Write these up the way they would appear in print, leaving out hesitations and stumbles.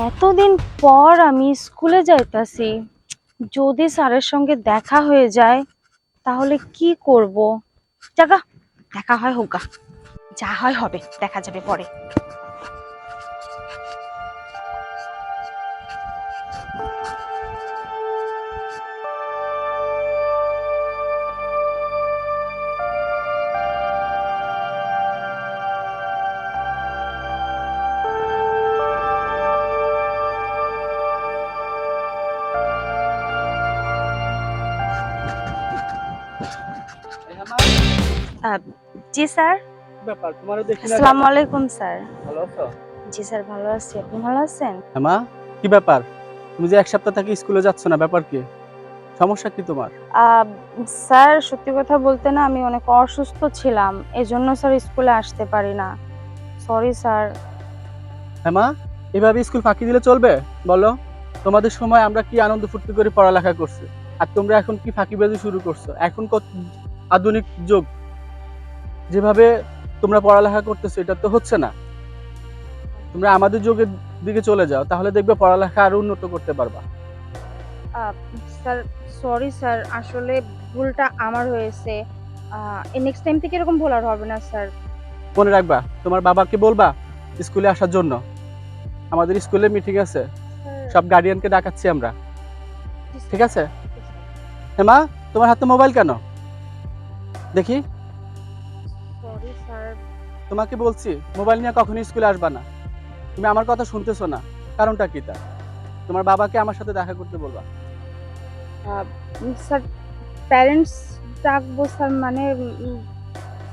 এতদিন পর আমি স্কুলে যাইতাছি, যদি স্যারের সঙ্গে দেখা হয়ে যায় তাহলে কি করব? জাগা, দেখা হয় হোগা, যা হয় হবে, দেখা যাবে পরে। আহ, জি স্যার। ব্যাপার তোমারও দেখি না। আসসালামু আলাইকুম স্যার। ভালো আছো? জি স্যার, ভালো আছি, আপনি ভালো আছেন? মা, কি ব্যাপার? তুমি যে এক সপ্তাহ থেকে স্কুলে যাচ্ছ না, ব্যাপার কি? সমস্যা কি তোমার? আহ, স্যার সত্যি কথা বলতে না, আমি অনেক অসুস্থ ছিলাম, এজন্য স্যার স্কুলে আসতে পারি না। Sorry sir. মা, এভাবে স্কুল ফাঁকি দিলে চলবে? বলো, তোমাদের সময় আমরা কি আনন্দ ফুর্তি করে পড়ালেখা করছি, আর তোমরা এখন কি ফাঁকিবাজি শুরু করছো? এখন কত আধুনিক যুগ, যেভাবে তোমরা পড়ালেখা করতেছো এটা তো হচ্ছে না। তোমরা আমাদের যুগের দিকে চলে যাও, তাহলে দেখবে পড়ালেখা আরো উন্নত করতে পারবা। স্যার সরি স্যার, আসলে ভুলটা আমার হয়েছে। নেক্সট টাইম থেকে এরকম ভুল আর হবে না স্যার। মনে রাখবা, তোমার বাবাকে বলবা স্কুলে আসার জন্য। আমাদের স্কুলে মিটিং আছে, সব গার্ডিয়ানকে ডাকাচ্ছি আমরা। ঠিক আছে? মা, তোমার হাতে মোবাইল কেন দেখি? Sorry sir. তোমাকে বলছি মোবাইল নিয়ে কখনো স্কুলে আসবা না। তুমি আমার কথা শুনতেছো না, কারণটা কি? তা তোমার বাবাকে আমার সাথে দেখা করতে বলবা। স্যার প্যারেন্টস ডাকবো স্যার, মানে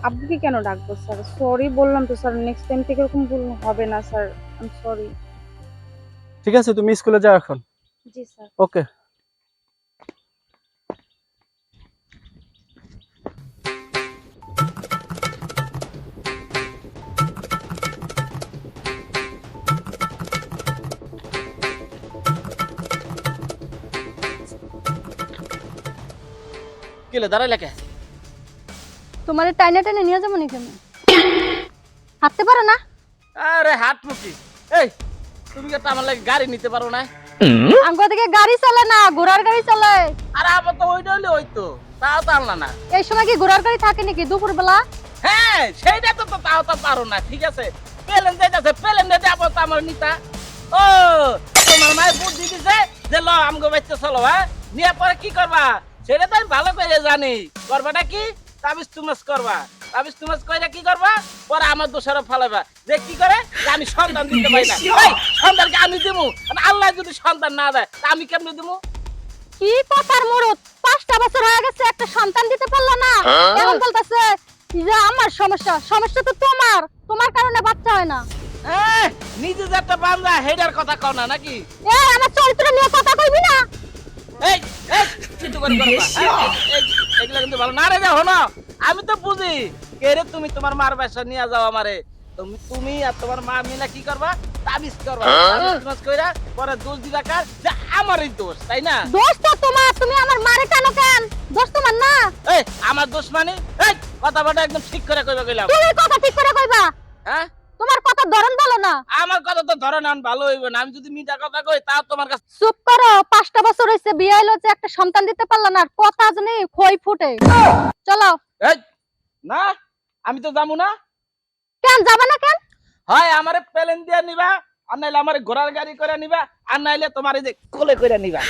আব্বুকে কেন ডাকবো স্যার? সরি বললাম তো স্যার, নেক্সট টাইম থেকে এরকম ভুল হবে না স্যার। I am sorry. ঠিক আছে, তুমি স্কুলে যাও এখন। জি স্যার। ওকে। কিলে দাঁড়াইলে কে? তোমার টাইনে টাইনে নিয়ে যাবো নি কেন? হাঁটতে পারো না? আরে হাত মুখি। এই তুমি কি আমার লাগে গাড়ি নিতে পারো না? আঙ্গুর দিকে গাড়ি চলে না, ঘোড়ার গাড়ি চলে। আরে আমার তো ওইটা হইলে হইতো, তাও তো আনলা না। এই সময় কি ঘোড়ার গাড়ি থাকে নাকি দুপুর বেলা? হ্যাঁ সেইটা তো তো তাও তো পারো না। ঠিক আছে, পেলেন যাইতাছে, পেলেন দিয়ে যাবো তো আমার নিতা। ও তোমার মায়ের বুদ্ধি দিছে যে ল আমগো বাচ্চা চলো, হ্যাঁ নিয়ে পরে কি করবা সেটা তো আমি ভালো করে জানি। করবাটা কি? তাবিজ তুমাস করবা। তাবিজ তুমাস কইরা কি করবা? পরে আমার দোষারও ফালাইবা যে কি করে যে আমি সন্তান দিতে পারি না। এই সন্তানকে আমি দিমু, আল্লাহ যদি সন্তান না দেয় তা আমি কেমনে দিমু? কি কথার মুরত, 5টা বছর হয়ে গেছে একটা সন্তান দিতে পারলো না, এখন বলতাছে যে আমার সমস্যা। সমস্যা তো তোমার, তোমার কারণে বাচ্চা হয় না। নিজে যে একটা বান্দা হেডার কথা কও না নাকি? এই আমার চরিত্র নিয়ে কথা কইবি না। এই এই চিন্তা করে করবা, হ্যাঁ? এগুলা কিন্তু ভালো না রে। দেখো না, আমি তো বুঝি কে রে তুমি তোমার মার বাসা নিয়ে যাও আমারে। তুমি আর তোমার মা মিলা কি করবা? তাবিজ করবা। তাবিজ কইরা পরে দোষ দিবা কার? যে আমারই দোষ, তাই না? দোষ তো তোমার, তুমি আমার মারে কেন কেন? দোষ তোমার না। এই আমার দোষ মানে? এই কথা বড় একদম ঠিক করে কইবা কইলাম। তুমি কথা ঠিক করে কইবা। হ্যাঁ, তোমার কথা ধরন ভালো না। আমার কথা তো ধরো না, ভালো হইবে না। আমি যদি মিঠা কথা কই তাও তোমার কাছে। চুপ করো, 5টা বছর হইছে বিয়ে হইলো যে একটা সন্তান দিতে পারলা না, আর কথা জানি খই ফুটে। চলো। এই না, আমি তো যাবো না। কেন যাবে না কেন? হয় আমারে প্লেন দিয়ে নিবা, আর নাইলে আমারে ঘোড়ার গাড়ি করে নিবা, আর নাইলে তোমার এই যে কোলে করে নিবা।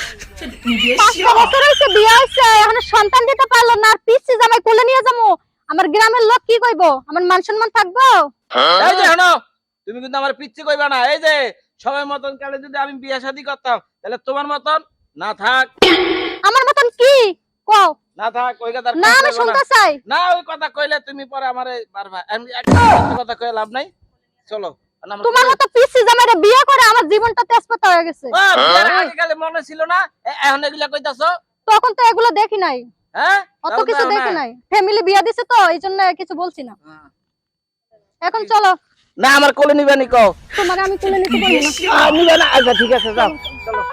5টা বছর হইছে বিয়ে হইছে, এখন সন্তান দিতে পারলো না, আর পিচ্ছি জামাই কোলে নিয়ে যাবো? আমার গ্রামের লোক কি কইবো? আমার মান সম্মান থাকবো? এই যে শোনো, তুমি কিন্তু আমার পিচ্ছি কইবা না। এই যে সবাই মতন কালে যদি আমি বিয়ে শাদী করতাম তাহলে তোমার মতন না থাক। আমার মতন কি কও? না থাক ওই কথা না আমি শুনতে চাই। না, ওই কথা কইলে তুমি পরে আমারে মারবা। আমি একটা কথা কইলে লাভ নাই। চলো। তোমার মতো পিচ্ছি জামাইরে বিয়ে করে আমার জীবনটা তেজপাতা হয়ে গেছে। বিয়ের আগে কালে মনে ছিল না, এখন এগুলা কইতাছো? তখন তো এগুলো দেখি নাই, হ্যাঁ অত কিছু দেখি নাই। ফ্যামিলি বিয়া দিছে তো এই জন্য কিছু বলছি না। এখন চলো। না আমার কোলে নিবা নি কও? তোমার আমি কোলে নিতে পারবো না। নিবে না? আচ্ছা ঠিক আছে, যাও চলো।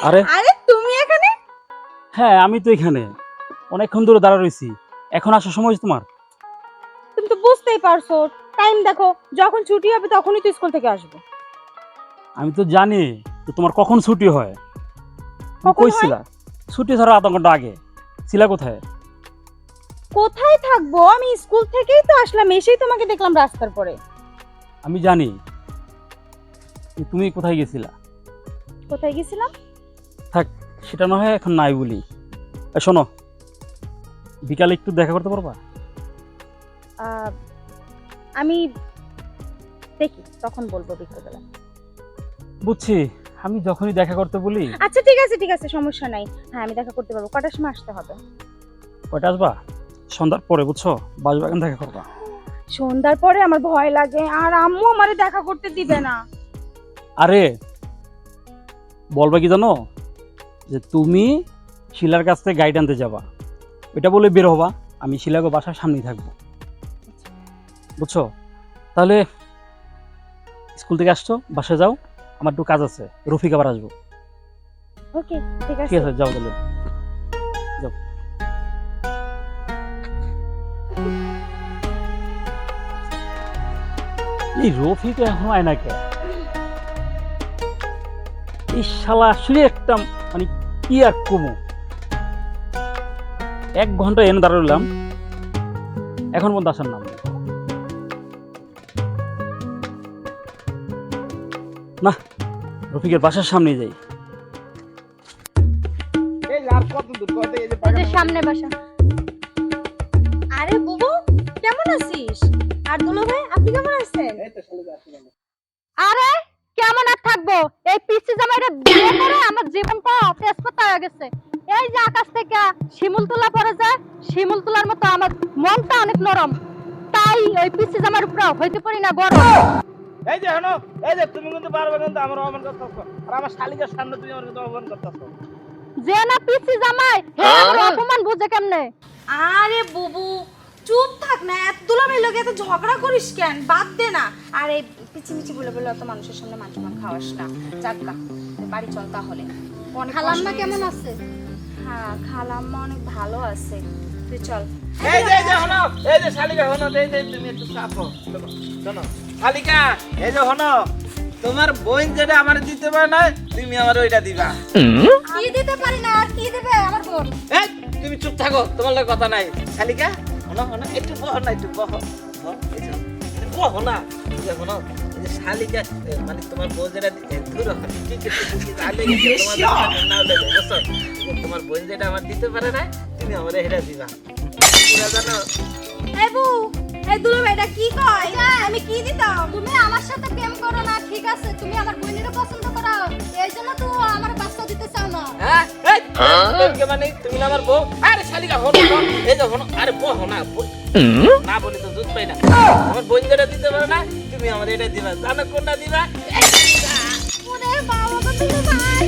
আরে আরে তুমি এখানে হ্যাঁ আমি তো এখানে অনেকক্ষণ ধরে দাঁড়া রয়েছি। এখন আসার সময় হয়েছে তোমার? তুমি তো বুঝতেই পারছো, টাইম দেখো, যখন ছুটি হবে তখনই তো স্কুল থেকে আসবো। আমি তো জানি যে তোমার কখন ছুটি হয়। তুমি কখন কই হয়? ছিলা? ছুটি ধরো আধা ঘন্টা আগে ছিলা কোথায়? কোথায় থাকবো, আমি স্কুল থেকেই তো আসলাম, এসেই তোমাকে দেখলাম রাস্তার পরে। আমি জানি যে তুমি কোথায় গেছিলা। কোথায় গেছিলাম? থাক, সেটা না হয় এখন নাই বলি। শোনো, বিকালে একটু দেখা করতে পারবা? আমি দেখি, তখন বলবো বিকেলবেলা। বুঝছি, আমি যখনই দেখা করতে বলি। আচ্ছা ঠিক আছে ঠিক আছে, সমস্যা নাই। হ্যাঁ আমি দেখা করতে পারবো। কটার সময় আসতে হবে? কয়টা আসবা? সন্ধ্যার পরে, বুঝছো? বাসবাগান দেখা করবা। সন্ধ্যার পরে আমার ভয় লাগে, আর আম্মু আমারে দেখা করতে দিবে না। আরে বলবা কি জানো, যে তুমি শিলার কাছ থেকে গাইড আনতে যাবা, ওইটা বলে বের হবা। আমি শিলাকে বাসার সামনেই থাকবো, বুঝছো? তাহলে স্কুল থেকে আসছো, বাসায় যাও, আমার একটু কাজ আছে, রফিক আবার আসবো। ওকে ঠিক ঠিক আছে। আছে, যাও তাহলে। যাও। এই রফিক এখন আয় না কে? এই শালা আসলে একটা মানে কি আর কমু। 1 ঘন্টা এনে দাঁড়ালাম, এখন পর্যন্ত আসার নাম নেই। না, রফিকের বাসার সামনে যাই। এই যে আর কত দূর কত এই যে ওই যে সামনে বাসা। আরে বুবু, কেমন আছিস? আর দুলো ভাই, আপনি কেমন আছেন? এই তো শালিকা আসছে কেন? আরে কেমন আর থাকবো, এই পিসি জামাইরা বিয়ে করে আমার জীবনটা তেজপাতা হয়ে গেছে। এই যে আকাশ থেকে শিমুল তুলা পড়ে যায়, শিমুল তুলার মতো আমার মনটা অনেক নরম, তাই ওই পিসি জামার উপর হইতে পারি না গরম। এই যে হনো, এই যে তুমি কিন্তু বারবার কিন্তু আমার অপমান করতেছো, আর আমার শালিকার সামনে তুমি আমার কিন্তু অপমান করতেছো। যে না পিসি জামাই হে আমার অপমান বুঝে কেমনে? আরে বুবু চুপ থাক না, এত দুলাভাই লোক এত ঝগড়া করিস কেন? বাদ দে না। আর এই পিচি মিচি বলে বলে অত মানুষের সামনে মান সম্মান খাওয়াস না। যাক বাড়ি চল তাহলে। অনেক খালাম্মা কষ্ট কেমন হয়েছে। আছে? হ্যাঁ খালাম্মা অনেক ভালো আছে, তুই চল। এই যে হনো, এই যে শালিকা হনো, এই যে তুমি একটু চাপো। শোনো শোনো শালিকা, এই যে হনো, তোমার বোন যেটা আমার দিতে পারে না, তুমি আমার ওইটা দিবা। কি দিতে পারি না, আর কি দিবে আমার বোন? এই তুমি চুপ থাকো, তোমার লাগে কথা নাই। শালিকা হনো হনো, একটু বহ না, একটু বহ। এই যে বহ না, এই যে হনো, এই যে শালিকা মানে তোমার বোন যেটা দূর ঠিক আছে, তাহলে তোমার না হলে বুঝছো? তোমার বোন যেটা আমার দিতে পারে না, তুমি আমার এটা দিবা। পুরা জানো? এই বউ, এই দুলাভাইটা কি কয়? আমি কি দিতাম? তুমি আমার সাথে প্রেম করো না, ঠিক আছে? তুমি আমার বোনের পছন্দ করো, এই জন্য তো আমার বাচ্চা দিতে চাও না। হ্যাঁ এই তুমি মানে তুমি না আমার বউ। আরে শালিকা হনো, এই যে হনো, আরে বহ না, না বলি তো দুধ পাই না। আমার বোন যেটা দিতে পারে না, তুমি আমার এটা দিবা। জানো কোনটা দিবা? ওরে বাবা, তুমি ভাই